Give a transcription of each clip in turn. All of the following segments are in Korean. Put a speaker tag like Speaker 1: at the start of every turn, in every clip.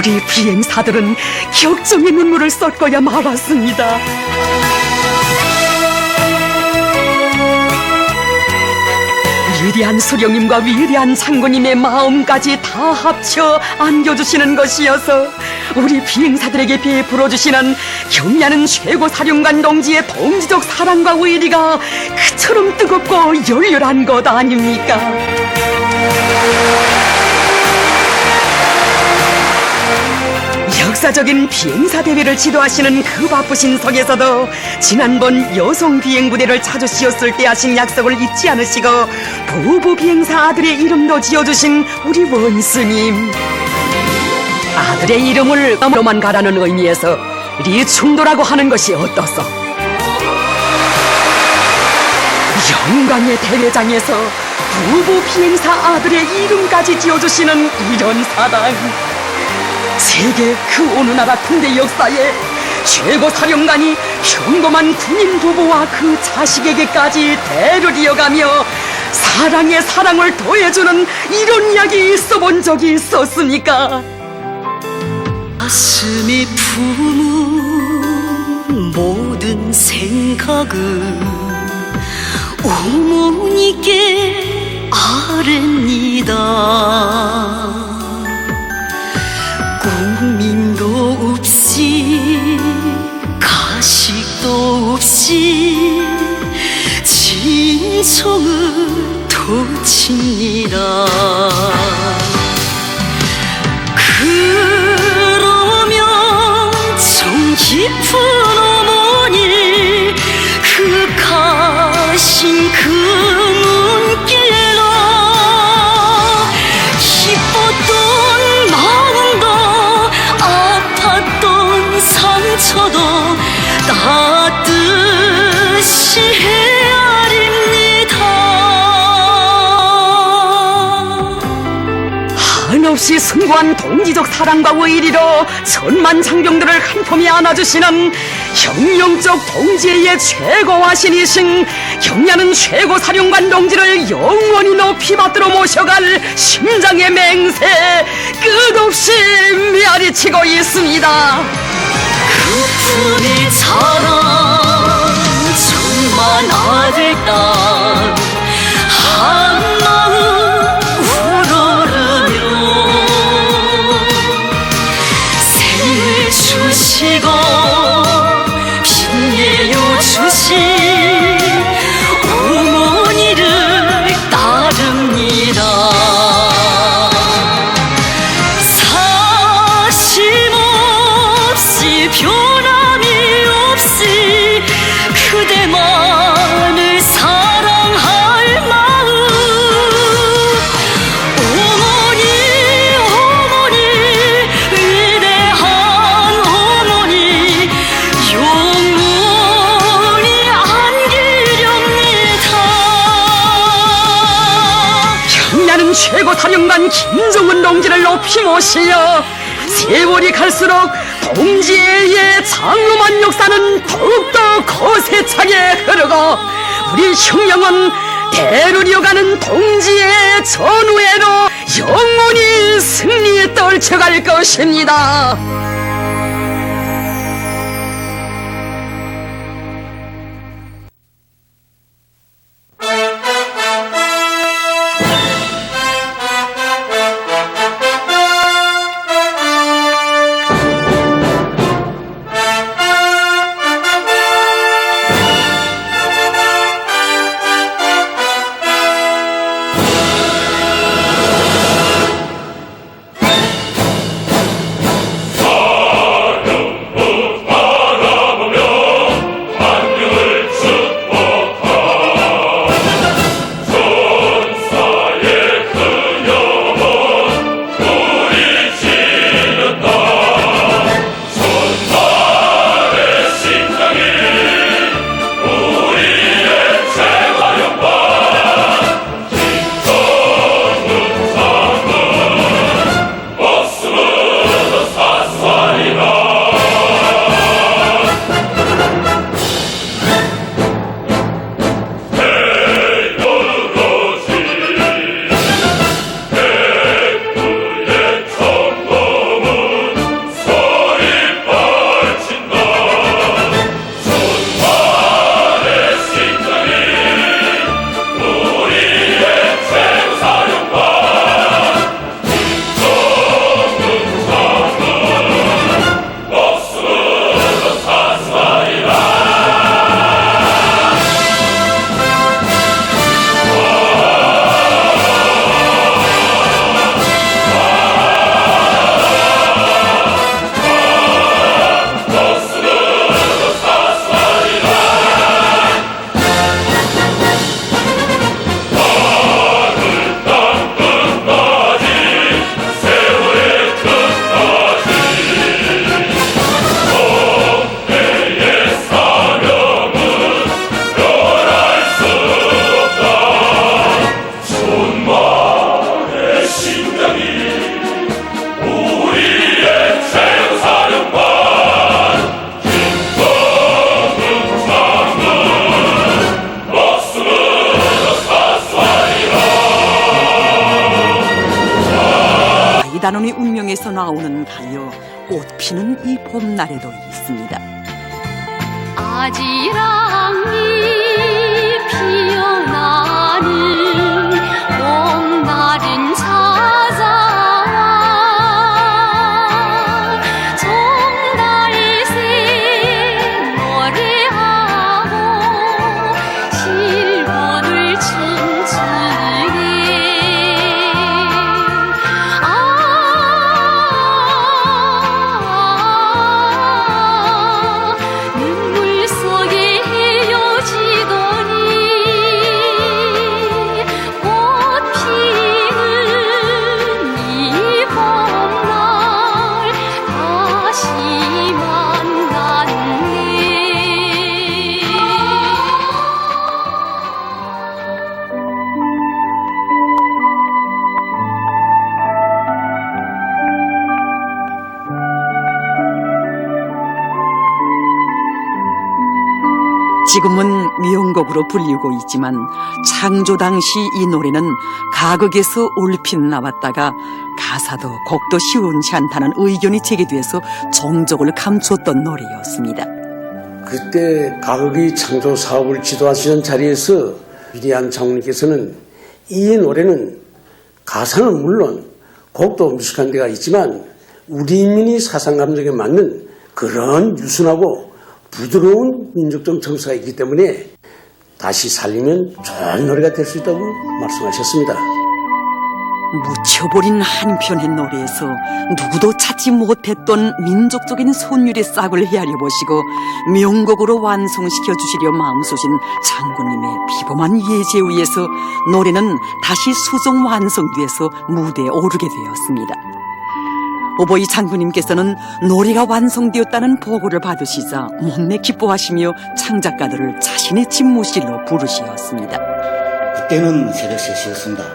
Speaker 1: 우리 비행사들은 격정의 눈물을 쏟고야 말았습니다. 위대한 수령님과 위대한 장군님의 마음까지 다 합쳐 안겨주시는 것이어서 우리 비행사들에게 베풀어주시는 경의하는 최고 사령관 동지의 동지적 사랑과 의리가 그처럼 뜨겁고 열렬한 것 아닙니까? 역사적인 비행사 대회를 지도하시는 그 바쁘신 속에서도 지난번 여성 비행부대를 찾으시었을 때 하신 약속을 잊지 않으시고 부부 비행사 아들의 이름도 지어주신 우리 원스님, 아들의 이름을 너머로만 가라는 의미에서 리충도라고 하는 것이 어떻소? 영광의 대회장에서 부부 비행사 아들의 이름까지 지어주시는 이런 사랑, 세계 그 어느 나라 군대 역사에 최고 사령관이 평범한 군인 부부와 그 자식에게까지 대를 이어가며 사랑에 사랑을 더해주는 이런 이야기 있어본 적이 있었습니까?
Speaker 2: 가슴이 품은 모든 생각은 어머니께 아뢰니다. 꿈님도 없이 가식도 없이 진정을 토칩니다. 그러면 정 깊은 어머니 그 가신 그 눈길로 기뻤던 마음도 아팠던 상처도 따뜻이 헤아립니다.
Speaker 1: 한없이 숭고한 동지적 사랑과 의리로 천만 장병들을 한 품에 안아주시는 혁명적 동지의 최고화신이신 경의하는 최고 사령관 동지를 영원히 높이 받들어 모셔갈 심장의 맹세 끝없이 메아리치고 있습니다.
Speaker 2: 그 품이 자란 천만 아들딸 한마음 우러르며 생을 주시고 빛내어 주신 어머니를 따릅니다. 사심없이 변함이 없이 그대만을 사랑할 마음, 어머니 어머니 위대한 어머니 영원히 안기렵니다.
Speaker 1: 경의하는 최고 사령관 김정은 동지를 높이 모시어 세월이 갈수록 동지의 장엄한 역사는 더욱더 거세차게 흐르고 우리 혁명은 대를 이어가는 동지의 전우회로 영원히 승리에 떨쳐갈 것입니다. 이단원의 운명에서 나오는 가요 꽃 피는 이 봄날에도 있습니다.
Speaker 2: 아지랑이 피어나는 봄날은 찾아와 정달새 노래하고 실버를 춤추네. 눈물 속에 헤어지더니 꽃 피는 이 봄날 다시 만났네.
Speaker 1: 지금은 명곡으로 불리고 있지만 창조 당시 이 노래는 가극에서 올핀 나왔다가 가사도 곡도 시원치 않다는 의견이 제기돼서 종족을 감추었던 노래였습니다.
Speaker 3: 그때 가극이 창조 사업을 지도하시는 자리에서 위대한 장로님께서는 이 노래는 가사는 물론 곡도 미숙한 데가 있지만 우리 인민이 사상 감정에 맞는 그런 유순하고 부드러운 민족적 정서가 있기 때문에 다시 살리면 좋은 노래가 될 수 있다고 말씀하셨습니다.
Speaker 1: 묻혀버린 한편의 노래에서 누구도 찾지 못했던 민족적인 손율의 싹을 헤아려 보시고 명곡으로 완성시켜 주시려 마음쏘신 장군님의 비범한 예지에 의해서 노래는 다시 수정 완성돼서 무대에 오르게 되었습니다. 오보이 장군님께서는 노래가 완성되었다는 보고를 받으시자 못내 기뻐하시며 창작가들을 자신의 집무실로 부르시었습니다.
Speaker 4: 그때는 새벽 3시였습니다.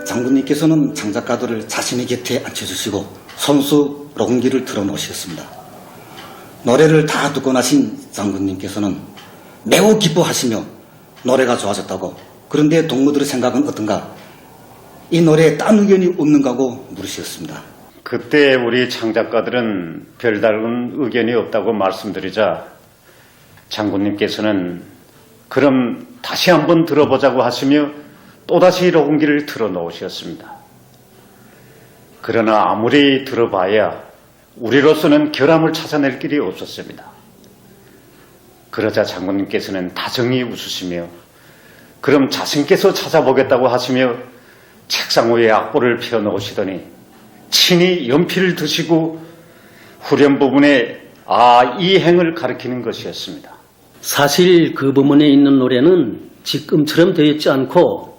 Speaker 4: 장군님께서는 창작가들을 자신의 곁에 앉혀주시고 손수 녹음기를 틀어놓으셨습니다. 노래를 다 듣고 나신 장군님께서는 매우 기뻐하시며 노래가 좋아졌다고, 그런데 동무들의 생각은 어떤가, 이 노래에 딴 의견이 없는가고 물으셨습니다.
Speaker 5: 그때 우리 창작가들은 별다른 의견이 없다고 말씀드리자 장군님께서는 그럼 다시 한번 들어보자고 하시며 또다시 녹음기를 틀어놓으셨습니다. 그러나 아무리 들어봐야 우리로서는 결함을 찾아낼 길이 없었습니다. 그러자 장군님께서는 다정히 웃으시며 그럼 자신께서 찾아보겠다고 하시며 책상 위에 악보를 펴놓으시더니 친히 연필을 드시고 후렴 부분에 이 행을 가리키는 것이었습니다.
Speaker 6: 사실 그 부분에 있는 노래는 지금처럼 되어 있지 않고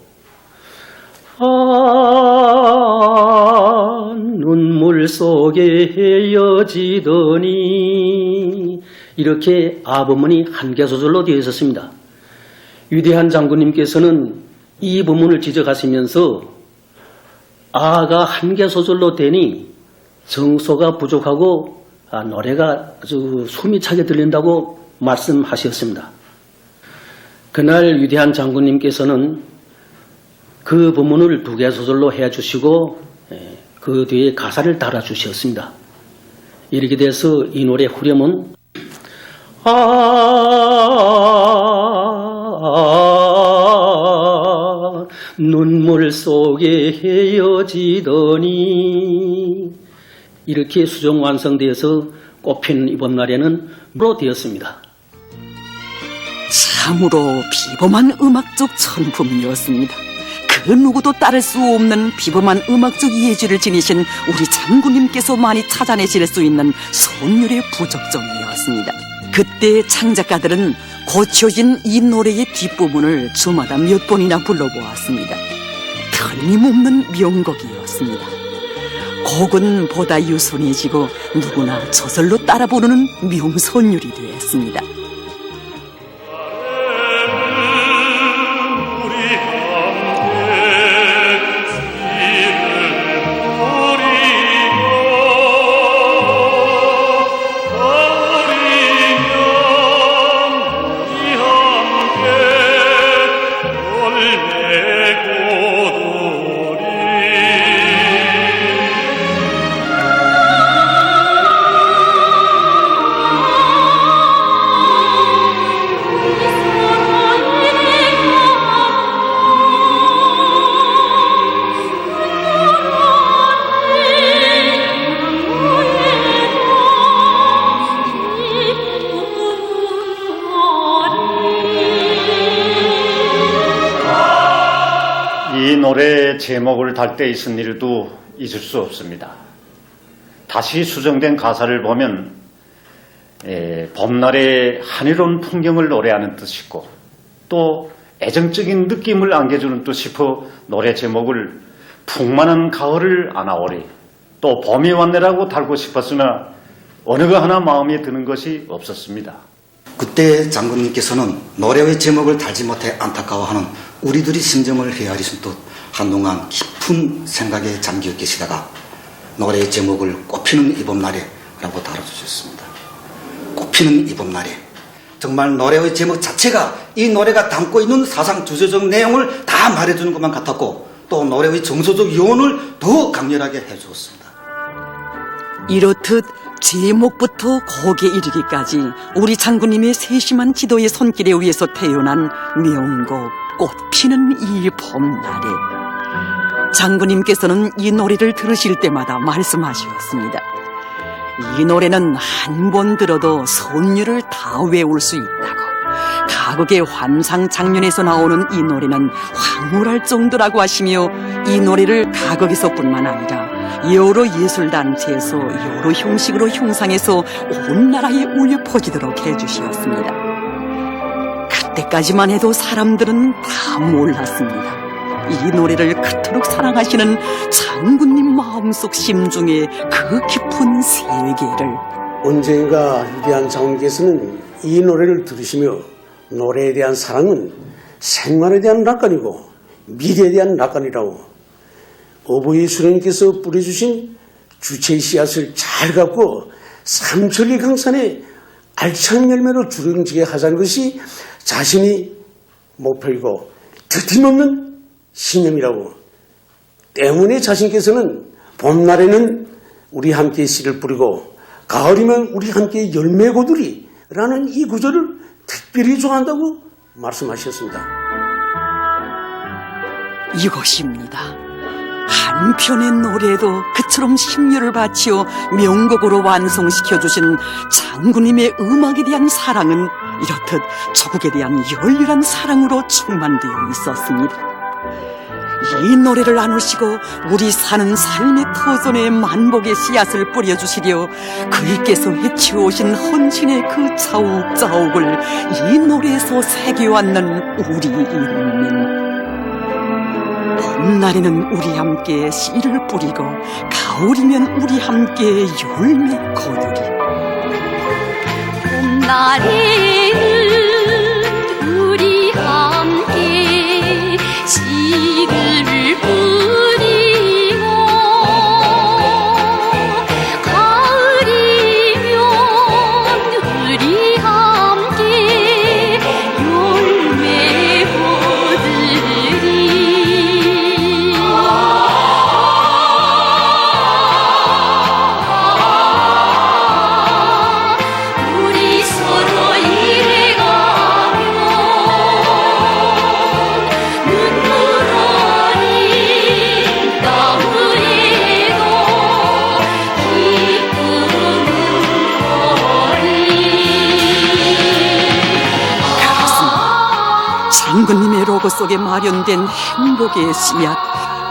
Speaker 6: 눈물 속에 헤어지더니 이렇게 부문이 한 개 소절로 되어 있었습니다. 위대한 장군님께서는 이 부문을 지적하시면서 아가 한 개 소절로 되니 정서가 부족하고 노래가 아주 숨이 차게 들린다고 말씀하셨습니다. 그날 위대한 장군님께서는 그 부문을 두 개 소절로 해주시고 그 뒤에 가사를 달아주셨습니다. 이렇게 돼서 이 노래 후렴은 눈물 속에 헤어지더니 이렇게 수정 완성되어서 꽃피는 이번 날에는 무로 되었습니다.
Speaker 1: 참으로 비범한 음악적 천품이었습니다. 그 누구도 따를 수 없는 비범한 음악적 예지를 지니신 우리 장군님께서 많이 찾아내실 수 있는 손율의 부적정이었습니다. 그때 창작가들은 고쳐진 이 노래의 뒷부분을 주마다 몇 번이나 불러보았습니다. 틀림없는 명곡이었습니다. 곡은 보다 유순해지고 누구나 저절로 따라 부르는 명손율이 되었습니다.
Speaker 5: 노래 제목을 달 때 있은 일도 잊을 수 없습니다. 다시 수정된 가사를 보면 봄날의 하늘온 풍경을 노래하는 뜻이고 또 애정적인 느낌을 안겨주는 뜻이고 노래 제목을 풍만한 가을을 안아오리 또 봄이 왔네라고 달고 싶었으나 어느 거 하나 마음에 드는 것이 없었습니다.
Speaker 4: 그때 장군님께서는 노래의 제목을 달지 못해 안타까워하는 우리들의 심정을 헤아리신 듯 한동안 깊은 생각에 잠겨 계시다가 노래의 제목을 꽃피는 이 봄날에라고 달아주셨습니다. 꽃피는 이 봄날에. 정말 노래의 제목 자체가 이 노래가 담고 있는 사상 주제적 내용을 다 말해주는 것만 같았고 또 노래의 정서적 요원을 더 강렬하게 해주었습니다.
Speaker 1: 이렇듯 제목부터 곡에 이르기까지 우리 장군님의 세심한 지도의 손길에 의해서 태어난 명곡 꽃피는 이 봄날에 장군님께서는 이 노래를 들으실 때마다 말씀하셨습니다. 이 노래는 한 번 들어도 선율을 다 외울 수 있다고. 가곡의 환상 장면에서 나오는 이 노래는 황홀할 정도라고 하시며 이 노래를 가곡에서뿐만 아니라 여러 예술단체에서 여러 형식으로 형상해서 온 나라에 울려 퍼지도록 해주셨습니다. 그때까지만 해도 사람들은 다 몰랐습니다. 이 노래를 그토록 사랑하시는 장군님 마음속 심중의 그 깊은 세계를
Speaker 3: 언젠가 위대한 장군께서는 이 노래를 들으시며 노래에 대한 사랑은 생활에 대한 낙관이고 미래에 대한 낙관이라고 어버이 수령님께서 뿌려주신 주체의 씨앗을 잘 갖고 삼천리 강산에 알찬 열매로 주름지게 하자는 것이 자신이 목표이고 틀림없는 신념이라고 때문에 자신께서는 봄날에는 우리 함께 씨를 뿌리고 가을이면 우리 함께 열매 고두리 라는 이 구절을 특별히 좋아한다고 말씀하셨습니다.
Speaker 1: 이것입니다. 한편의 노래도 그처럼 심려를 바치어 명곡으로 완성시켜주신 장군님의 음악에 대한 사랑은 이렇듯 조국에 대한 열렬한 사랑으로 충만되어 있었습니다. 이 노래를 나누시고 우리 사는 삶의 터전에 만복의 씨앗을 뿌려주시려 그리께서 해치워오신 헌신의 그 자욱자욱을 이 노래에서 새겨왔는 우리 인민. 봄날에는 우리 함께 씨를 뿌리고 가을이면 우리 함께 열매 거두리.
Speaker 2: 봄날에는 우리 함께 씨를 뿌리고 가을이면 우리 함께 열매 보들이 우리 서로 이래가면 눈물어린 나무에도 기쁨은
Speaker 1: 장군님의 로고 속에 마련된 행복의 씨앗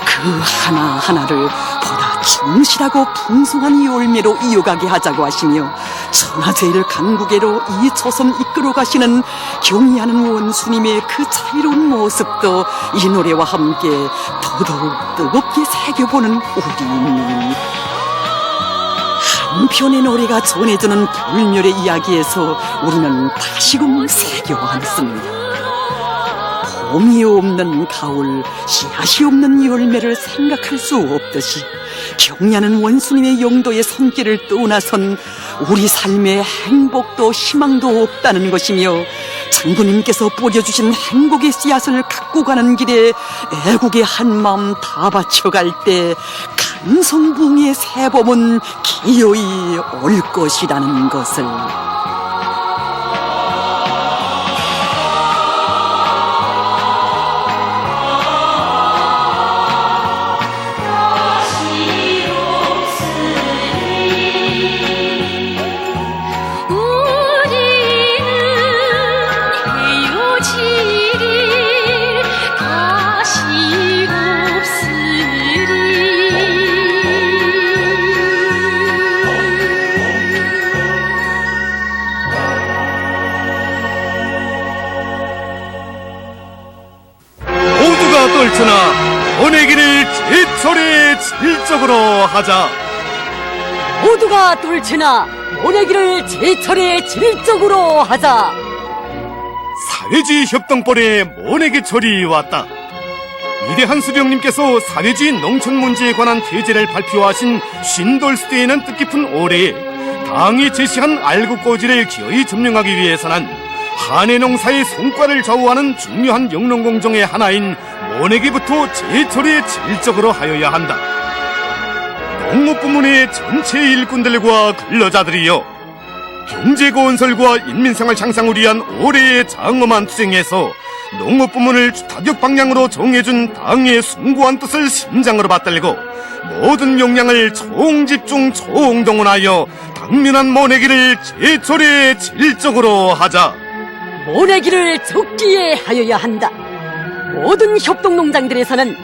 Speaker 1: 그 하나하나를 보다 충실하고 풍성한 열매로 이어가게 하자고 하시며 천하제일 강국에로 이 조선 이끌어 가시는 경의하는 원수님의 그 자유로운 모습도 이 노래와 함께 더더욱 뜨겁게 새겨보는 우리 인민입니다. 한편의 노래가 전해주는 불멸의 이야기에서 우리는 다시금 새겨왔습니다. 봄이 없는 가을, 씨앗이 없는 열매를 생각할 수 없듯이 경야는 원수님의 영도의 손길을 떠나선 우리 삶에 행복도 희망도 없다는 것이며 장군님께서 뿌려주신 행복의 씨앗을 갖고 가는 길에 애국의 한마음 다 바쳐갈 때 간성붕의 새봄은 기어이 올 것이라는 것을
Speaker 2: 우리는 헤어지리 다시고
Speaker 7: 질적으로 하자.
Speaker 8: 모두가 뚫치나 모내기를 제철에 질적으로 하자.
Speaker 7: 사회주의 협동벌에 모내기 철이 왔다. 위대한 수령님께서 사회주의 농촌 문제에 관한 태제를 발표하신 쉰돌스데이는 뜻깊은 올해에 당이 제시한 알곡고지를 기어이 점령하기 위해서는 한해 농사의 성과를 좌우하는 중요한 영농공정의 하나인 모내기부터 제철에 질적으로 하여야 한다. 농업부문의 전체 일꾼들과 근로자들이여, 경제건설과 인민생활 향상을 위한 올해의 장엄한 투쟁에서 농업부문을 타격 방향으로 정해준 당의 숭고한 뜻을 심장으로 받들고 모든 역량을 총집중 총동원하여 당면한 모내기를 제철에 질적으로 하자.
Speaker 8: 모내기를 적기에 하여야 한다. 모든 협동농장들에서는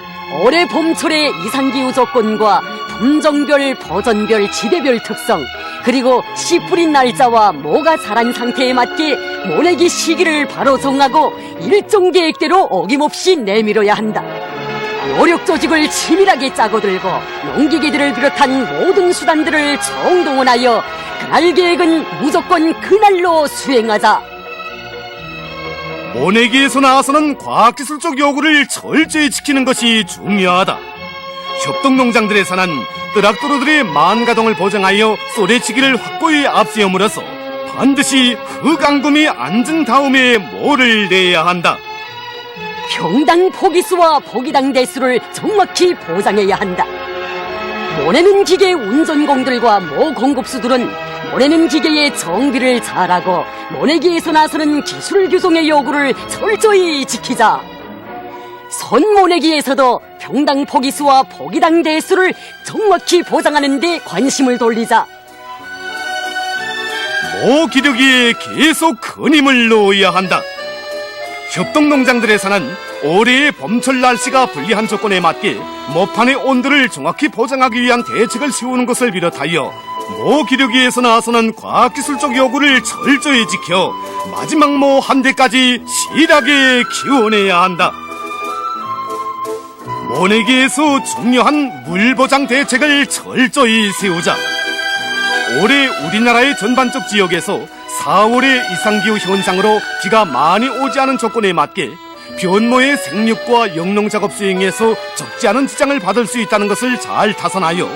Speaker 8: 올해 봄철의 이상기후 조건과 품종별, 버전별, 지대별 특성, 그리고 씨 뿌린 날짜와 모가 자란 상태에 맞게 모내기 시기를 바로 정하고 일정 계획대로 어김없이 내밀어야 한다. 노력 조직을 치밀하게 짜고 들고 농기계들을 비롯한 모든 수단들을 총동원하여 그날 계획은 무조건 그날로 수행하자.
Speaker 7: 모내기에서 나와서는 과학기술적 요구를 철저히 지키는 것이 중요하다. 협동농장들에서는 뜨락도로들의 만가동을 보장하여 쏘래치기를 확고히 앞세움으로써 반드시 흙앙금이 앉은 다음에 모를 내야 한다.
Speaker 8: 평당 포기수와 포기당 대수를 정확히 보장해야 한다. 모내는 기계 운전공들과 모 공급수들은 모내는 기계의 정비를 잘하고 모내기에서 나서는 기술 규정의 요구를 철저히 지키자. 선모내기에서도 평당 포기수와 포기당 대수를 정확히 보장하는 데 관심을 돌리자.
Speaker 7: 모 기르기에 계속 큰 힘을 넣어야 한다. 협동농장들에서는 올해의 봄철 날씨가 불리한 조건에 맞게 모판의 온도를 정확히 보장하기 위한 대책을 세우는 것을 비롯하여 모 기르기에서 나서는 과학기술적 요구를 철저히 지켜 마지막 모 한 대까지 실하게 키워내야 한다. 모내기에서 중요한 물보장 대책을 철저히 세우자. 올해 우리나라의 전반적 지역에서 4월의 이상기후 현상으로 비가 많이 오지 않은 조건에 맞게 변모의 생육과 영농작업 수행에서 적지 않은 지장을 받을 수 있다는 것을 잘 타산하여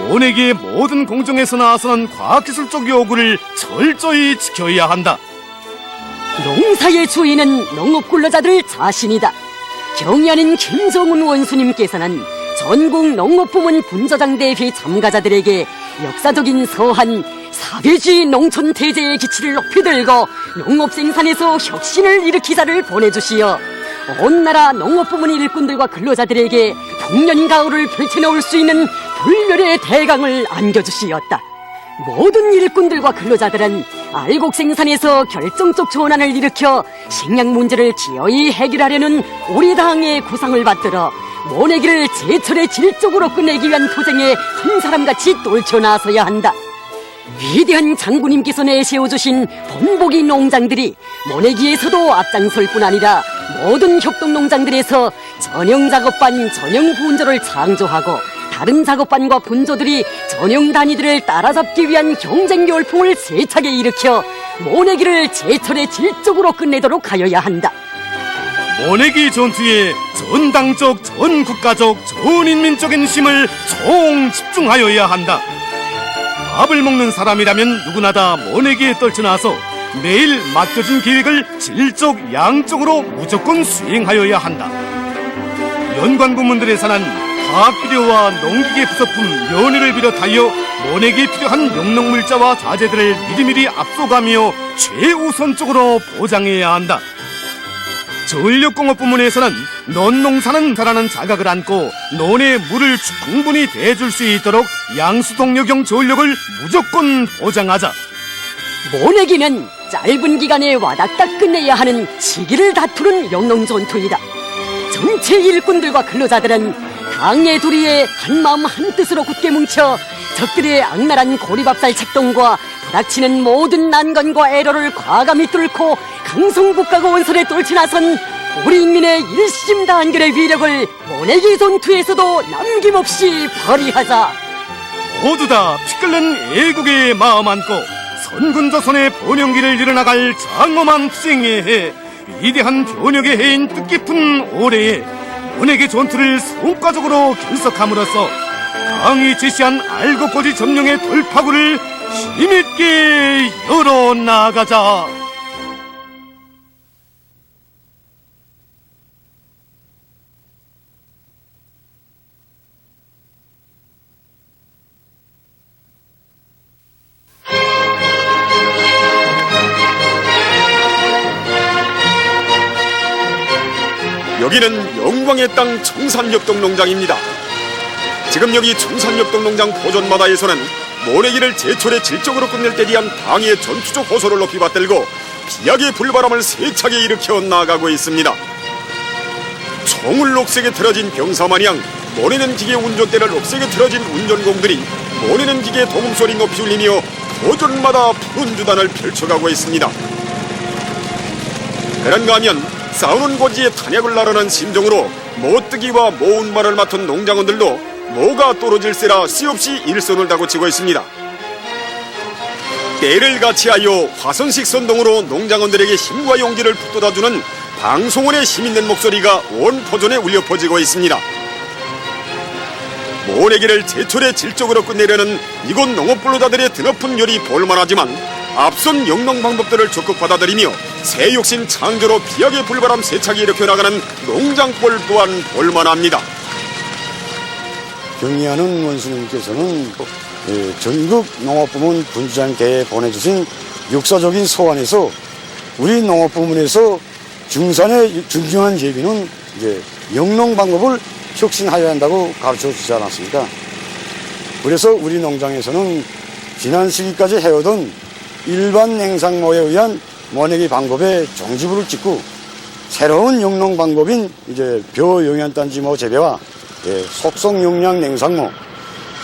Speaker 7: 모내기의 모든 공정에서 나서는 과학기술적 요구를 철저히 지켜야 한다.
Speaker 8: 농사의 주인은 농업근로자들 자신이다. 경의하는 김정은 원수님께서는 전국 농업부문 분저장 대회 참가자들에게 역사적인 서한 사회주의 농촌 대제의 기치를 높이 들고 농업 생산에서 혁신을 일으키자를 보내주시어 온 나라 농업부문 일꾼들과 근로자들에게 풍년가을을 펼쳐놓을 수 있는 불멸의 대강을 안겨주시었다. 모든 일꾼들과 근로자들은 알곡 생산에서 결정적 전환을 일으켜 식량 문제를 기어이 해결하려는 우리 당의 구상을 받들어 모내기를 제철에 질적으로 끝내기 위한 투쟁에 한 사람같이 떨쳐나서야 한다. 위대한 장군님께서 내세워주신 본보기 농장들이 모내기에서도 앞장설 뿐 아니라 모든 협동농장들에서 전형작업반, 전형분조를 창조하고 다른 작업반과 분조들이 전형 단위들을 따라잡기 위한 경쟁 열풍을 세차게 일으켜 모내기를 제철에 질적으로 끝내도록 하여야 한다.
Speaker 7: 모내기 전투에 전당적, 전국가적, 전인민적인 힘을 총 집중하여야 한다. 밥을 먹는 사람이라면 누구나 다 모내기에 떨쳐나서 매일 맡겨진 계획을 질적, 양적으로 무조건 수행하여야 한다. 연관 부문들에서는 화학비료와 농기계 부속품, 연유를 비롯하여 모내기에 필요한 영농물자와 자재들을 미리미리 앞서가며 최우선적으로 보장해야 한다. 전력공업 부문에서는 논농사는 잘하는 자각을 안고 논에 물을 충분히 대줄 수 있도록 양수동력형 전력을 무조건 보장하자.
Speaker 8: 모내기는 짧은 기간에 와닥닥 끝내야 하는 시기를 다투는 영농전투이다. 전체 일꾼들과 근로자들은 당의 도리에 한마음 한뜻으로 굳게 뭉쳐 적들의 악랄한 고리밥살 책동과 부닥치는 모든 난관과 애로를 과감히 뚫고 강성국가고 원설에 떨쳐나선 우리 인민의 일심단결의 위력을 모내기 전투에서도 남김없이 발휘하자.
Speaker 7: 모두 다 피 끓는 애국의 마음 안고 선군조선의 번영기를 이뤄나갈 장엄한 투쟁에 해 위대한 변혁의 해인 뜻깊은 올해에 모내기 전투를 성과적으로 결석함으로써 당이 제시한 알곡고지 점령의 돌파구를 힘있게 열어나가자.
Speaker 9: 여기는 영광의 땅 청산역동 농장입니다. 지금 여기 청산역동 농장 포전마다에서는 모내기를 제철에 질적으로 끝낼 때 대한 당의 전투적 호소를 높이 받들고 비약의 불바람을 세차게 일으켜 나가고 있습니다. 총을 녹색에 틀어진 병사마냥 모내는 기계 운전대를 녹색에 틀어진 운전공들이 모내는 기계 도움소리 높이 울리며 포전마다 푸른 주단을 펼쳐가고 있습니다. 그런가 하면 싸우는 고지에 탄약을 나르는 심정으로 모뜨기와 모운말을 맡은 농장원들도 모가 떨어질세라 씨없이 일손을 다고치고 있습니다. 때를 같이하여 화성식 선동으로 농장원들에게 힘과 용기를 북돋아주는 방송원의 힘있는 목소리가 온 포전에 울려 퍼지고 있습니다. 모내기를 제철에 질적으로 끝내려는 이곳 농업근로자들의 드높은 열이 볼만하지만 앞선 영농 방법들을 적극 받아들이며 새 욕심 창조로 비약의 불바람 세차게 일으켜 나가는 농장골 또한 볼만합니다.
Speaker 10: 경의하는 원수님께서는 전국 농업부문 분주장대에 보내주신 역사적인 소환에서 우리 농업부문에서 중산의 중요한 예비는 이제 영농 방법을 혁신하여야 한다고 가르쳐 주지 않았습니까? 그래서 우리 농장에서는 지난 시기까지 해오던 일반 냉상모에 의한 모내기 방법에 종지부를 찍고 새로운 영농 방법인 이제 벼영양단지모 재배와 속성용량 냉상모,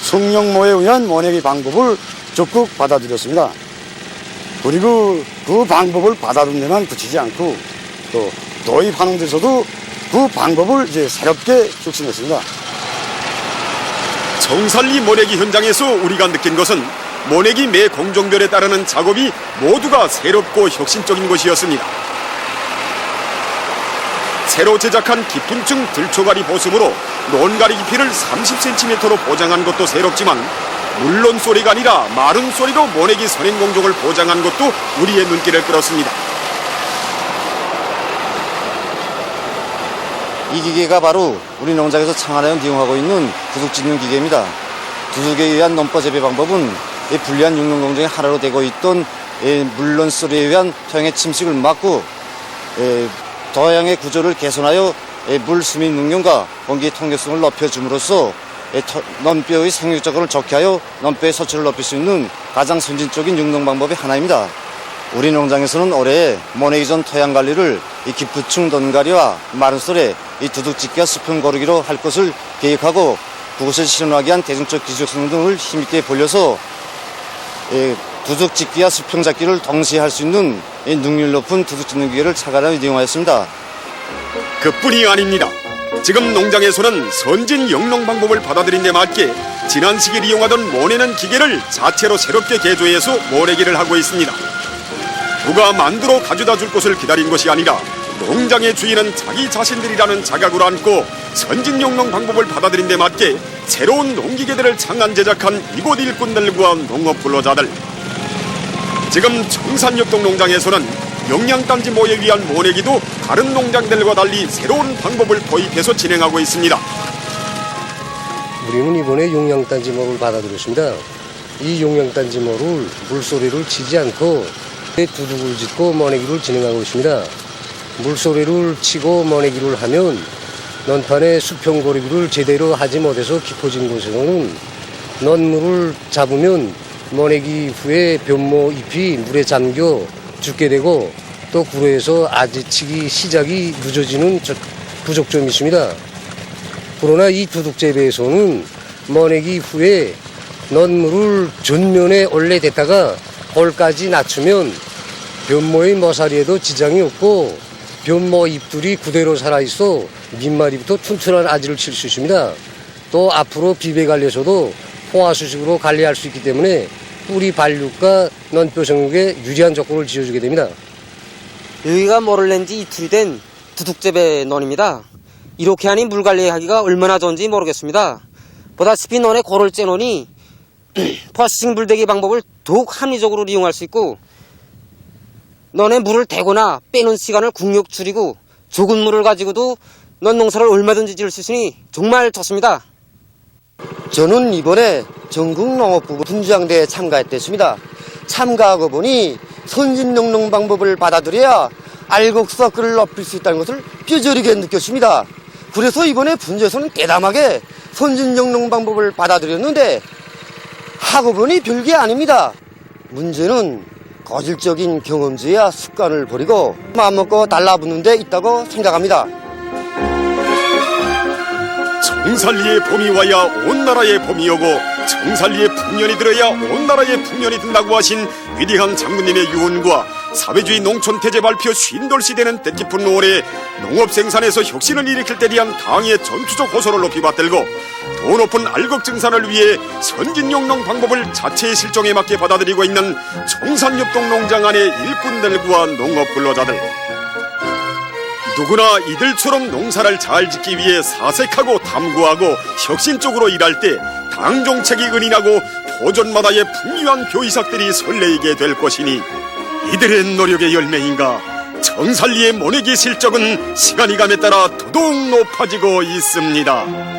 Speaker 10: 성령모에 의한 모내기 방법을 적극 받아들였습니다. 그리고 그 방법을 받아들인 데만 그치지 않고 또 도입하는 데서도 그 방법을 이제 새롭게 혁신했습니다.
Speaker 9: 정살리 모내기 현장에서 우리가 느낀 것은 모내기 매 공정별에 따르는 작업이 모두가 새롭고 혁신적인 것이었습니다. 새로 제작한 깊은층 들초가리 보습으로 논가리 깊이를 30cm로 보장한 것도 새롭지만 물론 소리가 아니라 마른 소리로 모내기 선행 공정을 보장한 것도 우리의 눈길을 끌었습니다.
Speaker 11: 이 기계가 바로 우리 농장에서 창안하여 이용하고 있는 두둑 짓는 기계입니다. 두둑에 의한 논법 재배 방법은 불리한 육농 공정의 하나로 되고 있던 물론 소리에 의한 토양의 침식을 막고 토양의 구조를 개선하여 물 수민 능력과 공기의 통기성을 높여줌으로써 논뼈의 생육작용을 좋게 하여 논뼈의 소출을 높일 수 있는 가장 선진적인 육농 방법의 하나입니다. 우리 농장에서는 올해 모내기 전 토양 관리를 이 깊은층 논가리와 마른 썰에 이 두둑짓기와 수평 고르기로 할 것을 계획하고 그것을 실현하기 위한 대중적 기술성 등을 힘있게 벌려서 두둑짓기와 수평 잡기를 동시에 할 수 있는 능률 높은 두둑짓는 기계를 차관하여 이용하였습니다.
Speaker 9: 그뿐이 아닙니다. 지금 농장에서는 선진 영농 방법을 받아들인 데 맞게 지난 시기를 이용하던 모내는 기계를 자체로 새롭게 개조해서 모내기를 하고 있습니다. 누가 만들어 가져다 줄 것을 기다린 것이 아니라 농장의 주인은 자기 자신들이라는 자각으로 안고 선진 영농 방법을 받아들인 데 맞게 새로운 농기계들을 창안 제작한 이곳 일꾼들과 농업 근로자들. 지금 청산역동 농장에서는 영양단지 모에 위한 모내기도 다른 농장들과 달리 새로운 방법을 도입해서 진행하고 있습니다.
Speaker 12: 우리는 이번에 용량단지모를 받아들였습니다. 이 용량단지모를 물소리를 치지 않고 두둑을 짓고 모내기를 진행하고 있습니다. 물소리를 치고 모내기를 하면 논판의 수평 고르기를 제대로 하지 못해서 깊어진 곳에서는 논물을 잡으면 모내기 후에 변모 잎이 물에 잠겨 죽게 되고 또 구로에서 아지치기 시작이 늦어지는 부족점이 있습니다. 그러나 이 두둑 재배에서는 모내기 후에 논물을 전면에 올려댔다가 골까지 낮추면 변모의 모사리에도 지장이 없고 변모 잎들이 그대로 살아있어 밑마디부터 튼튼한 아지를 칠 수 있습니다. 또 앞으로 비배 관리에서도 포화수식으로 관리할 수 있기 때문에 뿌리 발육과 넌뼈 성육에 유리한 조건을 지어주게 됩니다.
Speaker 13: 여기가 모를 낸지 이틀이 된 두둑재배 논입니다. 이렇게 하니 물 관리하기가 얼마나 좋은지 모르겠습니다. 보다시피 논에 고를 째놓으니 포화수식 물대기 방법을 더욱 합리적으로 이용할 수 있고 논에 물을 대거나 빼는 시간을 국력 줄이고 적은 물을 가지고도 논 농사를 얼마든지 지을 수 있으니 정말 좋습니다.
Speaker 11: 저는 이번에 전국 농업부 분주장대에 참가했습니다. 참가하고 보니 선진농농 방법을 받아들여야 알곡수확을 높일 수 있다는 것을 뼈저리게 느꼈습니다. 그래서 이번에 분주에서는 대담하게 선진농농 방법을 받아들였는데 하고 보니 별게 아닙니다. 문제는 거질적인 경험주의와 습관을 버리고 마음먹고 달라붙는 데 있다고 생각합니다.
Speaker 9: 정살리의 봄이 와야 온 나라의 봄이 오고 정살리의 풍년이 들어야 온 나라의 풍년이 든다고 하신 위대한 장군님의 유언과 사회주의 농촌태제 발표 50돌씨 되는 뜻깊은 올해 농업 생산에서 혁신을 일으킬 때 대한 당의 전투적 호소를 높이 받들고 더 높은 알곡 증산을 위해 선진용농 방법을 자체의 실정에 맞게 받아들이고 있는 청산협동 농장 안의 일꾼들과 농업 근로자들, 누구나 이들처럼 농사를 잘 짓기 위해 사색하고 탐구하고 혁신적으로 일할 때 당 정책이 은인하고 도전마다의 풍요한 교이삭들이 설레이게 될 것이니 이들의 노력의 열매인가 정살리의 모내기 실적은 시간이 감에 따라 더더욱 높아지고 있습니다.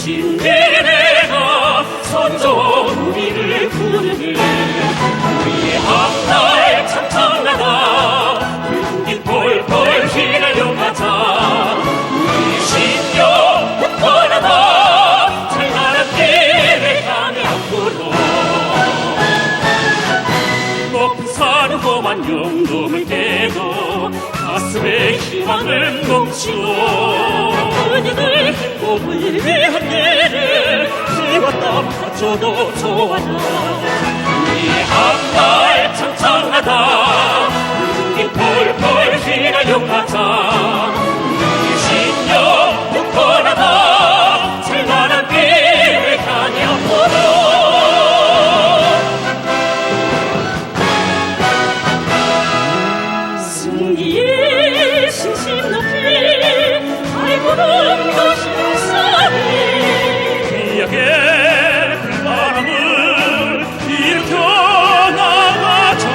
Speaker 2: 신대래가 선조와 우리를 부르네. 우리의 앞날 창창나다 붉은 펄펄 휘날려 가자. 우리의 신경 굳건하다 찬란한 길을 향해 앞으로. 높은 산 험한 영동을 깨고 가슴에 희망을 넘치고 그녀들 행복을 위한 길을 피와 땀 바쳐도 좋아라. 우리의 앞날 창창하다 붉은 펄펄 휘날려 가자. 우리의 신념 굳건하다 찬란한 길을 향해 앞으로. 승리의 신심 높이 발구름 것이 싸리 기약의 불바람을 일으켜 나가자.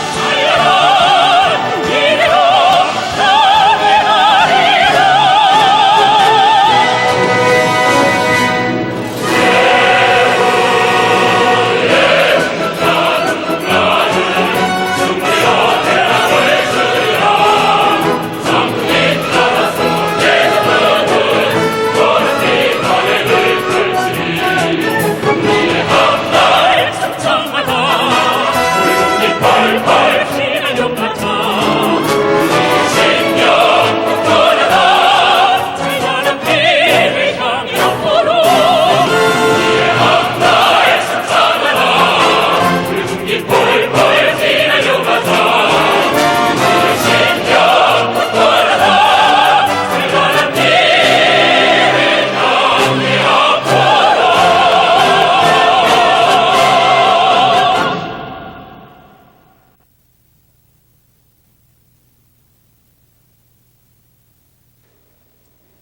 Speaker 2: 찬란한 미래로 나아가리라.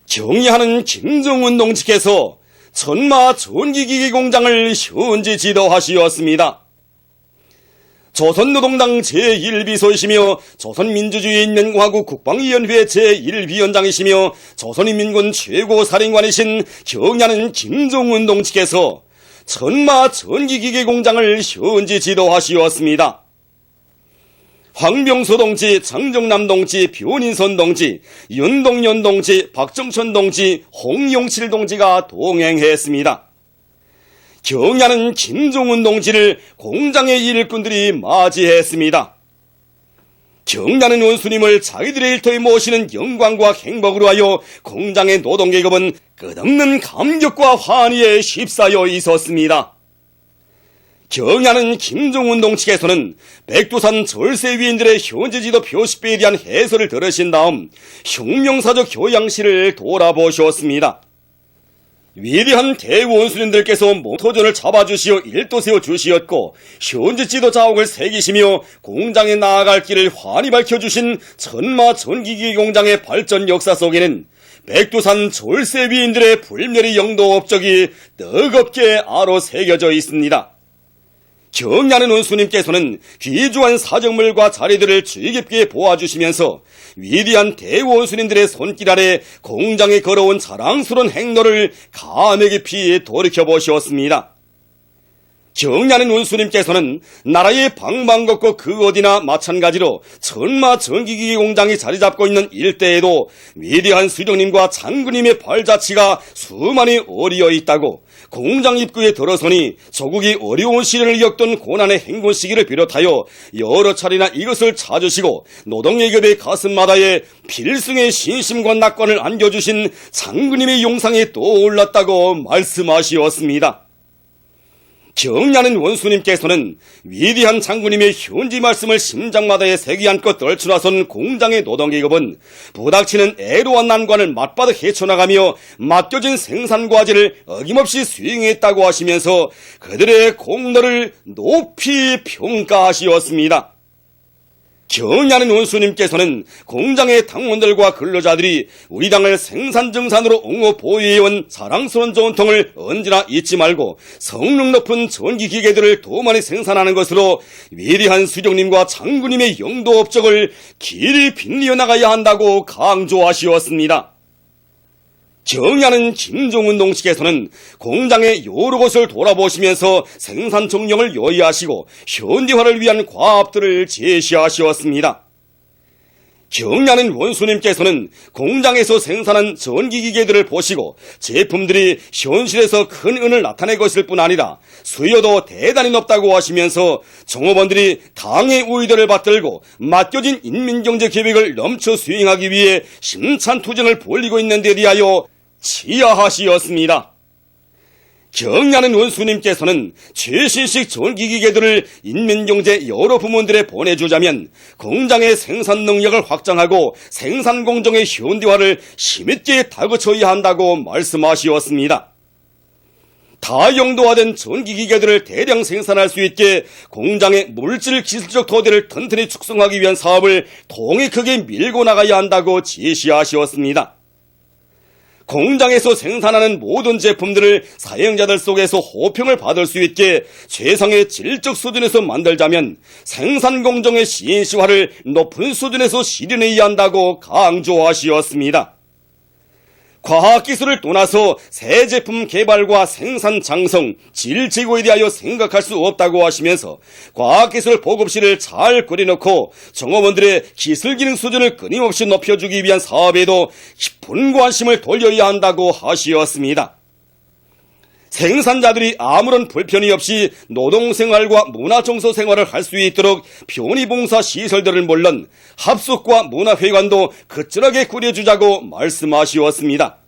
Speaker 9: 경의하는 김정은 동지께서 천마 전기기기 공장을 현지 지도하시었습니다. 조선노동당 제1비서이시며 조선민주주의인민공화국 국방위원회 제1위원장이시며 조선인민군 최고사령관이신 경의하는 김정은 동지께서 천마 전기기기 공장을 현지 지도하시었습니다. 황병수 동지, 장정남 동지, 변인선 동지, 윤동연 동지, 박정천 동지, 홍용칠 동지가 동행했습니다. 경의하는 김정은 동지를 공장의 일꾼들이 맞이했습니다. 경의하는 원수님을 자기들의 일터에 모시는 영광과 행복으로 하여 공장의 노동계급은 끝없는 감격과 환희에 휩싸여 있었습니다. 경의하는 김정은 동지께서는 백두산 절세위인들의 현지 지도 표식배에 대한 해설을 들으신 다음 혁명사적 교양실을 돌아보셨습니다. 위대한 대원수님들께서 모토전을 잡아주시어 일도 세워주시었고 현지 지도 자옥을 새기시며 공장에 나아갈 길을 환히 밝혀주신 천마 전기기 공장의 발전 역사 속에는 백두산 절세위인들의 불멸의 영도 업적이 뜨겁게 아로 새겨져 있습니다. 경의하는 원수님께서는 귀중한 사정물과 자리들을 주의 깊게 보아주시면서 위대한 대원수님들의 손길 아래 공장에 걸어온 자랑스러운 행로를 감회 깊이 돌이켜보셨습니다. 경의하는 원수님께서는 나라의 방방곡곡 그 어디나 마찬가지로 천마 전기기기 공장이 자리 잡고 있는 일대에도 위대한 수령님과 장군님의 발자취가 수많이 어리어 있다고 공장 입구에 들어서니 조국이 어려운 시련을 겪던 고난의 행군 시기를 비롯하여 여러 차례나 이것을 찾으시고 노동예급의 가슴마다에 필승의 신심과 낙관을 안겨주신 장군님의 용상이 떠올랐다고 말씀하시었습니다. 경의하는 원수님께서는 위대한 장군님의 현지 말씀을 심장마다에 새기 안고 떨쳐나선 공장의 노동계급은 부닥치는 애로와 난관을 맞바닥 헤쳐나가며 맡겨진 생산과제를 어김없이 수행했다고 하시면서 그들의 공로를 높이 평가하시었습니다. 경의하는 원수님께서는 공장의 당원들과 근로자들이 우리 당을 생산정산으로 옹호 보유해온 사랑스러운 전통을 언제나 잊지 말고 성능 높은 전기기계들을 더 많이 생산하는 것으로 위대한 수령님과 장군님의 영도 업적을 길이 빛내어 나가야 한다고 강조하시었습니다. 경의하는 김종운 동식에서는 공장의 여러 곳을 돌아보시면서 생산 정령을 요의하시고 현대화를 위한 과업들을 제시하시었습니다. 경의하는 원수님께서는 공장에서 생산한 전기기계들을 보시고 제품들이 현실에서 큰 은을 나타낼 것일 뿐 아니라 수요도 대단히 높다고 하시면서 종업원들이 당의 우위들을 받들고 맡겨진 인민경제계획을 넘쳐 수행하기 위해 심찬 투쟁을 벌이고 있는 데 대하여 치하하시었습니다. 경의하는 원수님께서는 최신식 전기기계들을 인민경제 여러 부문들에 보내주자면 공장의 생산 능력을 확장하고 생산 공정의 현대화를 힘있게 다그쳐야 한다고 말씀하시었습니다. 다용도화된 전기기계들을 대량 생산할 수 있게 공장의 물질 기술적 토대를 튼튼히 축성하기 위한 사업을 통에 크게 밀고 나가야 한다고 제시하시었습니다. 공장에서 생산하는 모든 제품들을 사용자들 속에서 호평을 받을 수 있게 최상의 질적 수준에서 만들자면 생산 공정의 CNC화를 높은 수준에서 실현해야 한다고 강조하시었습니다. 과학기술을 떠나서 새 제품 개발과 생산 장성, 질 제고에 대하여 생각할 수 없다고 하시면서 과학기술 보급실을 잘 꾸려놓고 종업원들의 기술 기능 수준을 끊임없이 높여주기 위한 사업에도 깊은 관심을 돌려야 한다고 하시었습니다. 생산자들이 아무런 불편이 없이 노동생활과 문화정서생활을 할 수 있도록 편의봉사 시설들을 물론 합숙과 문화회관도 그ጭ하게 꾸려주자고 말씀하시었습니다.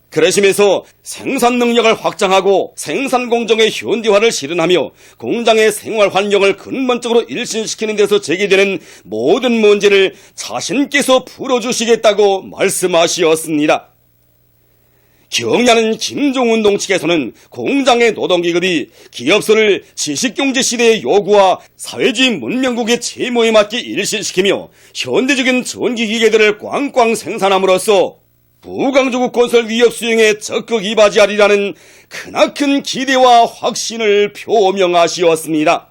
Speaker 9: 그러시면서 생산 능력을 확장하고 생산 공정의 현대화를 실현하며 공장의 생활 환경을 근본적으로 일신시키는 데서 제기되는 모든 문제를 자신께서 풀어주시겠다고 말씀하시었습니다. 경의하는 김종운 동측에서는 공장의 노동기급이 기업소를 지식경제 시대의 요구와 사회주의 문명국의 채무에 맞게 일신시키며 현대적인 전기기계들을 꽝꽝 생산함으로써 부강조국 건설 위협 수행에 적극 이바지하리라는 크나큰 기대와 확신을 표명하시었습니다.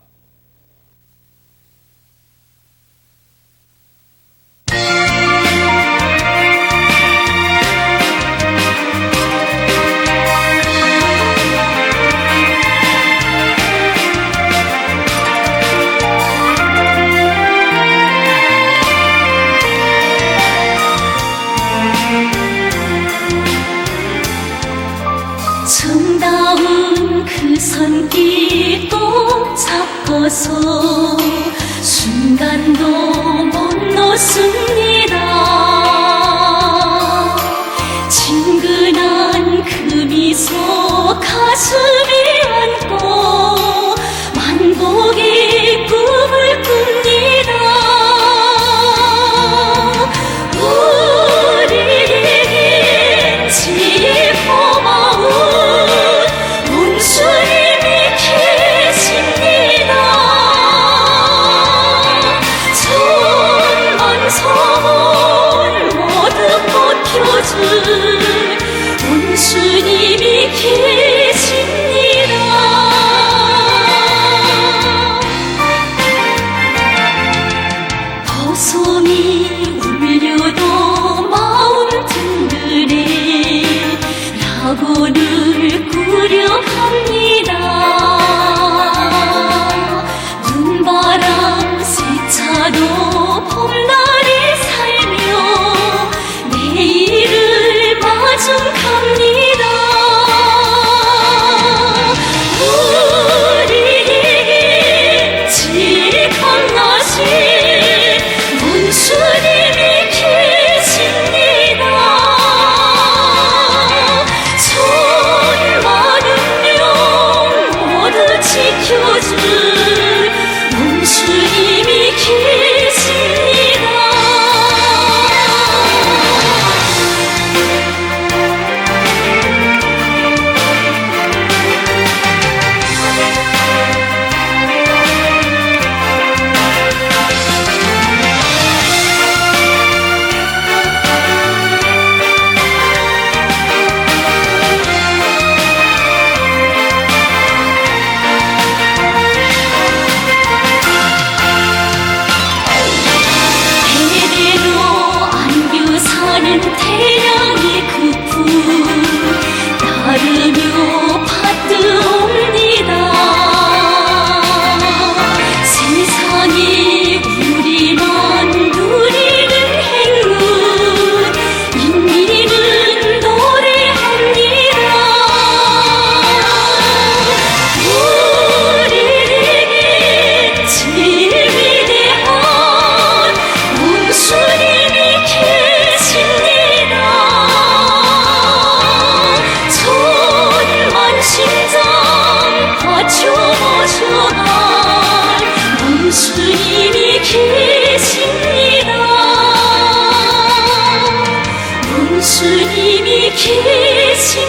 Speaker 2: 정다운 그 손길 꼭 잡고서 순간도 못 놓습니다. 친근한 그 미소 가슴에 안고 만복의 꿈을 꿉니다. 우리에겐 지혜 고마운 원수님이 계십니다. 주님이 계십니다.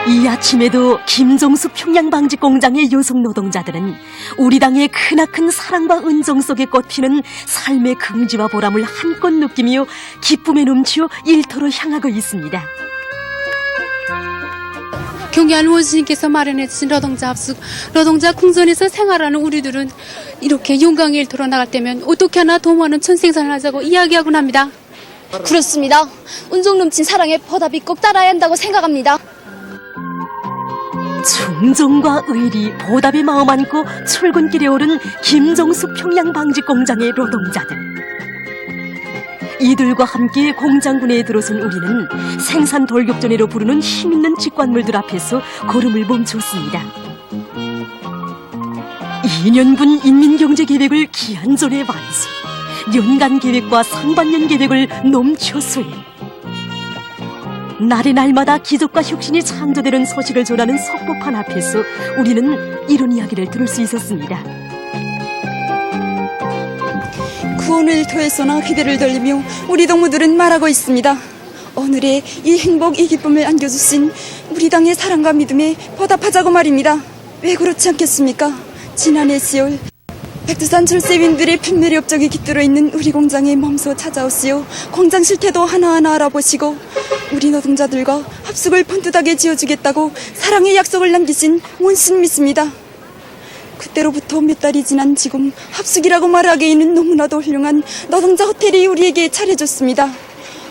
Speaker 8: 이 아침에도 김종수 평양방직공장의 여성 노동자들은 우리 당의 크나큰 사랑과 은정 속에 꽃피는 삶의 긍지와 보람을 한껏 느끼며 기쁨에 넘치어 일터로 향하고 있습니다.
Speaker 14: 경기한 원수님께서 마련해 주신 노동자 합숙, 노동자 궁전에서 생활하는 우리들은 이렇게 용광의 일터로 나갈 때면 어떻게 하나 도모하는 천생산을 하자고 이야기하곤 합니다.
Speaker 15: 그렇습니다. 은정 넘친 사랑에 보답이 꼭 따라야 한다고 생각합니다.
Speaker 8: 충정과 의리, 보답의 마음 안고 출근길에 오른 김종수 평양방직공장의 노동자들. 이들과 함께 공장군에 들어선 우리는 생산 돌격전으로 부르는 힘있는 직관물들 앞에서 걸음을 멈췄습니다. 2년분 인민경제계획을 기한전에 완수, 연간계획과 상반년 계획을 넘쳐 수행. 날의 날마다 기적과 혁신이 창조되는 소식을 전하는 석보판 앞에서 우리는 이런 이야기를 들을 수 있었습니다.
Speaker 16: 구원의 일터에서나 기대를 돌리며 우리 동무들은 말하고 있습니다. 오늘의 이 행복, 이 기쁨을 안겨주신 우리 당의 사랑과 믿음에 보답하자고 말입니다. 왜 그렇지 않겠습니까? 지난해 10월 백두산 철새윈들의 품매리 업적이 깃들어 있는 우리 공장에 몸소 찾아오시어 공장 실태도 하나하나 알아보시고 우리 노동자들과 합숙을 번듯하게 지어주겠다고 사랑의 약속을 남기신 원신 믿습니다. 그때로부터 몇 달이 지난 지금 합숙이라고 말하기에는 너무나도 훌륭한 노동자 호텔이 우리에게 차려줬습니다.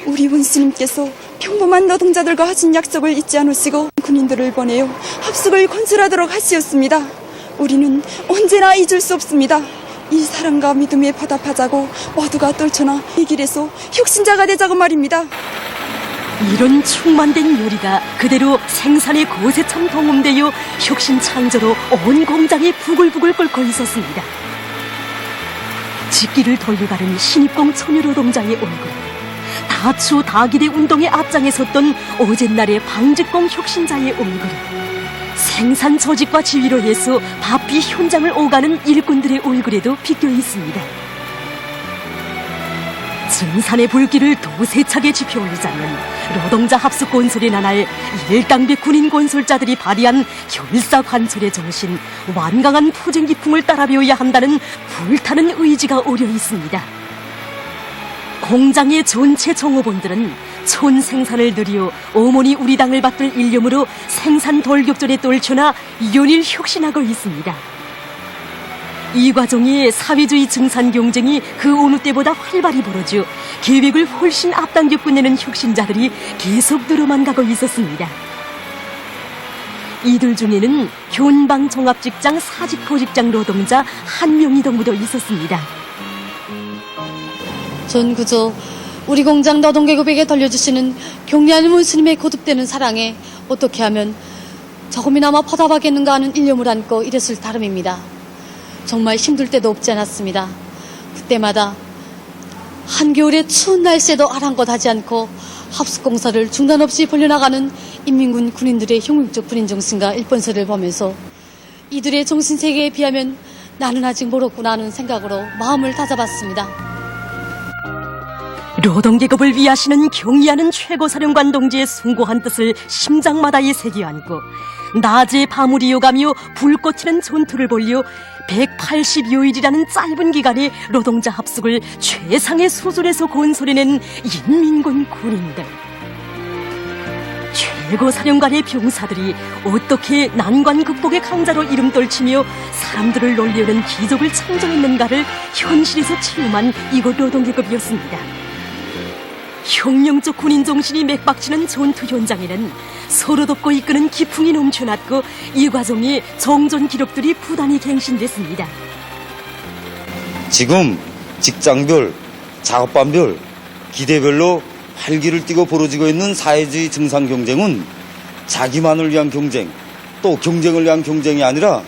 Speaker 16: 우리 원수님께서 평범한 노동자들과 하신 약속을 잊지 않으시고 군인들을 보내어 합숙을 건설하도록 하시었습니다. 우리는 언제나 잊을 수 없습니다. 이 사랑과 믿음에 보답하자고 모두가 떨쳐나 이 길에서 혁신자가 되자고 말입니다.
Speaker 8: 이런 충만된 요리가 그대로 생산의 고세참 동음되어 혁신 창조로 온 공장이 부글부글 끓고 있었습니다. 직기를 돌려가는 신입공 처녀노동자의 얼굴, 다추 다기대 운동의 앞장에 섰던 어젯날의 방직공 혁신자의 얼굴, 생산 조직과 지휘로 해서 바삐 현장을 오가는 일꾼들의 얼굴에도 비껴 있습니다. 증산의 불길을 더 세차게 지펴올리자면 노동자 합숙 건설의 나날 일당백 군인 건설자들이 발휘한 결사관철의 정신, 완강한 포증 기풍을 따라 배워야 한다는 불타는 의지가 어려 있습니다. 공장의 전체 종업원들은 촌 생산을 누리어 어머니 우리 당을 받들 일념으로 생산 돌격전에 떨쳐나 연일 혁신하고 있습니다. 이 과정에 사회주의 증산 경쟁이 그 어느 때보다 활발히 벌어져 계획을 훨씬 앞당겨 끝내는 혁신자들이 계속 늘어만 가고 있었습니다. 이들 중에는 견방 종합직장 사직포직장 노동자 한명희 동무도 있었습니다.
Speaker 14: 전 그저 우리 공장 노동계급에게 돌려주시는 경리하는 원수님의 거듭되는 사랑에 어떻게 하면 조금이나마 보답하겠는가 하는 일념을 안고 이랬을 따름입니다. 정말 힘들 때도 없지 않았습니다. 그때마다 한겨울의 추운 날씨에도 아랑곳하지 않고 합숙공사를 중단 없이 벌려나가는 인민군 군인들의 혁명적 군인 정신과 일본서를 보면서 이들의 정신세계에 비하면 나는 아직 멀었구나 하는 생각으로 마음을 다잡았습니다.
Speaker 8: 노동계급을 위하시는 경의하는 최고사령관 동지의 숭고한 뜻을 심장마다에 새겨 안고 낮에 밤을 이어가며 불꽃 튀는 전투를 벌여 180여일이라는 짧은 기간에 노동자 합숙을 최상의 수준에서 건설해낸 인민군 군인들. 최고사령관의 병사들이 어떻게 난관 극복의 강자로 이름 떨치며 사람들을 놀려는 기적을 창조했는가를 현실에서 체험한 이곳 노동계급이었습니다. 혁명적 군인 정신이 맥박치는 전투 현장에는 서로 돕고 이끄는 기풍이 넘쳐났고 이 과정에 정전 기록들이 부단히 갱신됐습니다.
Speaker 11: 지금 직장별, 작업반별, 기대별로 활기를 띠고 벌어지고 있는 사회주의 증상 경쟁은 자기만을 위한 경쟁, 또 경쟁을 위한 경쟁이 아니라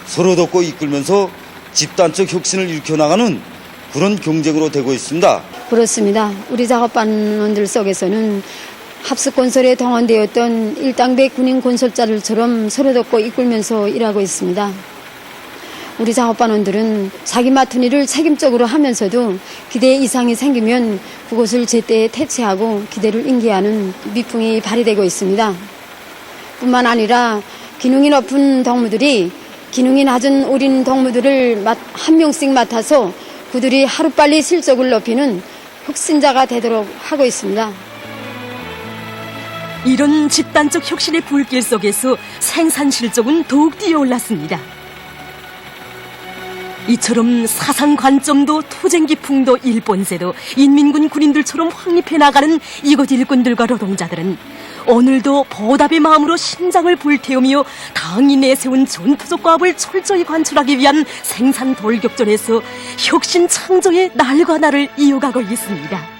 Speaker 11: 서로 돕고 이끌면서 집단적 혁신을 일으켜나가는 그런 경쟁으로 되고 있습니다.
Speaker 17: 그렇습니다. 우리 작업반원들 속에서는 합숙건설에 동원되었던 일당배 군인 건설자들처럼 서로 돕고 이끌면서 일하고 있습니다. 우리 작업반원들은 자기 맡은 일을 책임적으로 하면서도 기대 이상이 생기면 그것을 제때 퇴치하고 기대를 인계하는 미풍이 발휘되고 있습니다. 뿐만 아니라 기능이 높은 동무들이 기능이 낮은 어린 동무들을 한 명씩 맡아서 그들이 하루빨리 실적을 높이는 혁신자가 되도록 하고 있습니다.
Speaker 8: 이런 집단적 혁신의 불길 속에서 생산 실적은 더욱 뛰어올랐습니다. 이처럼 사상 관점도 투쟁 기풍도 일본세도 인민군 군인들처럼 확립해 나가는 이곳 일꾼들과 노동자들은 오늘도 보답의 마음으로 심장을 불태우며 당이 내세운 전투적 과업을 철저히 관철하기 위한 생산 돌격전에서 혁신 창조의 날과 날을 이어가고 있습니다.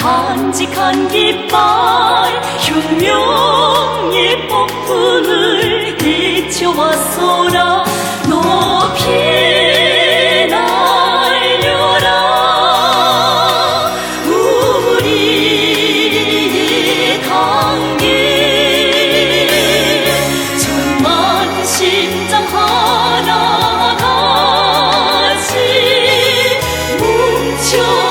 Speaker 2: 간직한 깃발 혁명의 폭풍을 헤쳐왔소라 높이 날려라 우리의 강길 천만 심장 하나같이 뭉쳐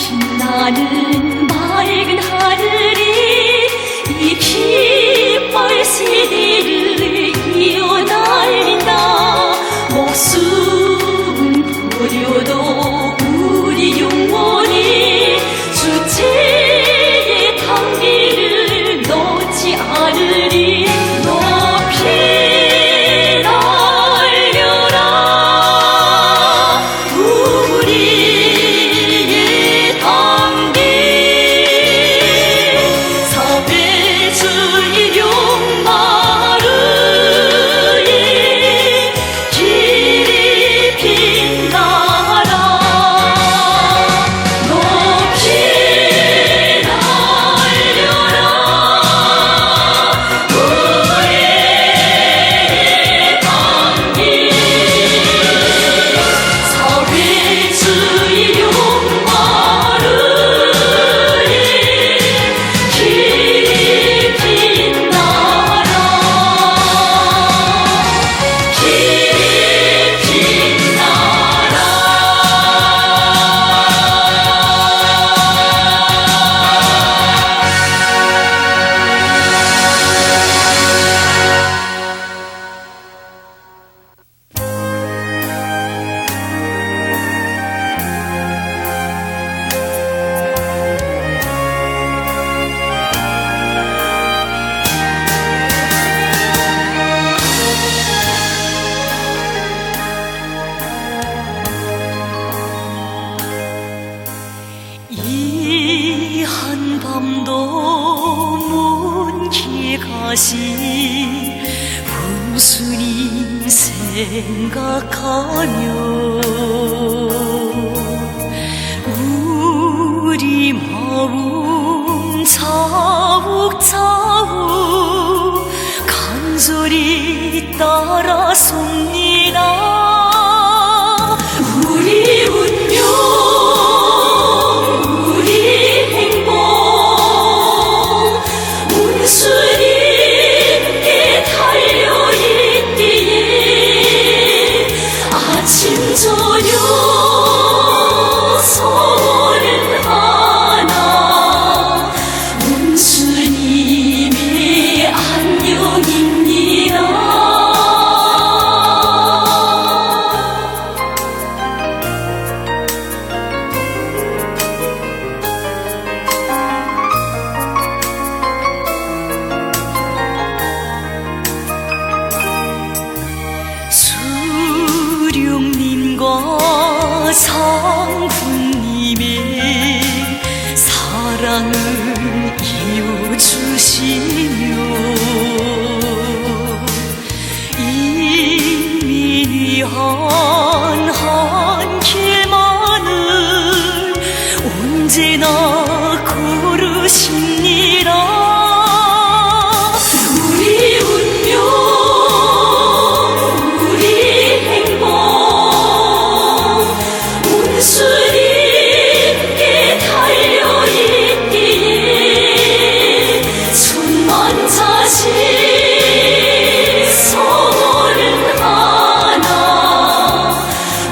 Speaker 2: 빛나는 맑은 하늘이 이 깃발 세대를 이어날린다 목숨 버려도 우리 영원히 주체의 단계를 놓지 않으리 높이 날려라 우리의 단계 사회주의 용마루에 길이 빛나 밤도 먼길 가신 운수님 생각하며 우리 마음 차욱차욱 간절히 따라섭니다. 우리 운명 우리 행복 운수님께 달려있기에 아침 저녁 소원은 하나 운수님의 안녕입니다. 수령님과 상군님의 사랑을 이어주시며 인민이 한 길만을 언제나 걸으십니다. 우리 운명 우리 행복 운수님께 달려있기에 천만 자식 소원은 하나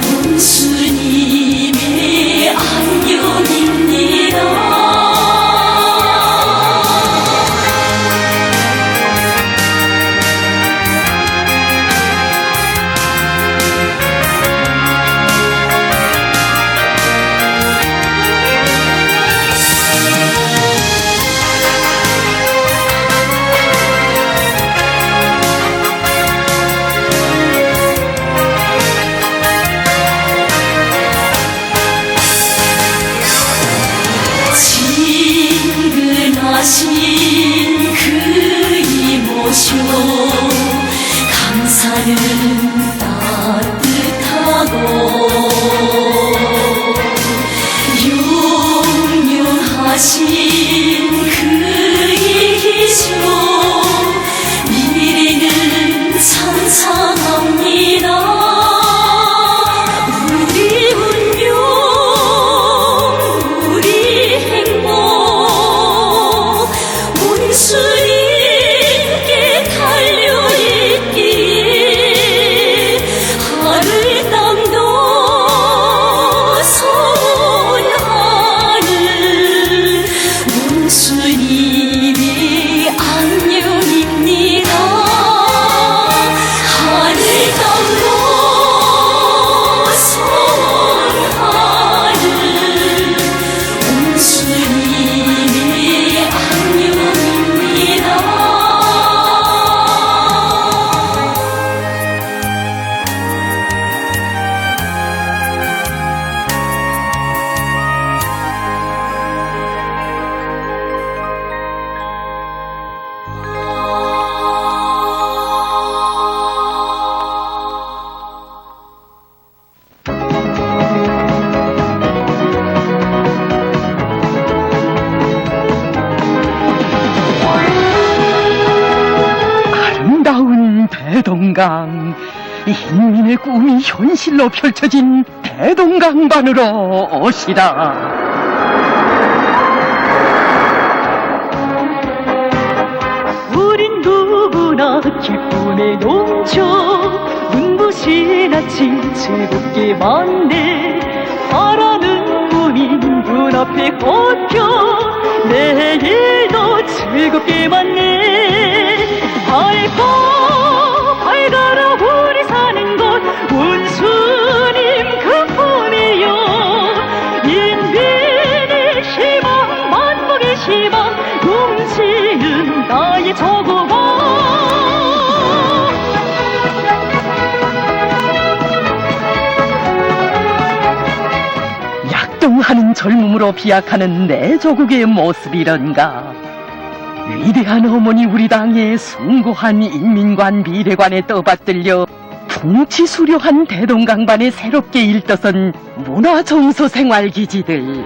Speaker 2: 운수님의 안녕입니다. 친근하신 그 이모셔 감사는 따뜻하고 용용하신 그 이기셔 미래는 찬찬합니다. 우리 운명 우리 행복 운수님께 달려있기에 하늘 땅도 소원하는 운수님의 안녕입니다. 하늘 땅도 소원하는 운수님의 안녕입니다.
Speaker 1: 아름다운 대동강, 인민의 꿈이 현실로 펼쳐진 대동강반으로 오시라. 우린 누구나 기쁨의 농촌, 눈부신 아침 즐겁게 맞네. 바라는 꿈이 눈앞에 꽂혀 내일도 즐겁게 맞네. 밝아라 우리 사는 곳 운수님 그뿐이요. 인민의 희망 만국의 희망 넘치는 나의 조국아. 약동하는 젊음으로 비약하는 내 조국의 모습이런가. 위대한 어머니 우리 당의 숭고한 인민관 미래관에 떠받들려 풍치수려한 대동강반에 새롭게 일떠선 문화정서생활기지들.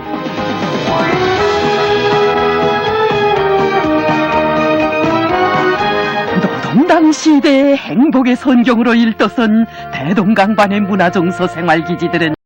Speaker 1: 노동당 시대의 행복의 선경으로 일떠선 대동강반의 문화정서생활기지들은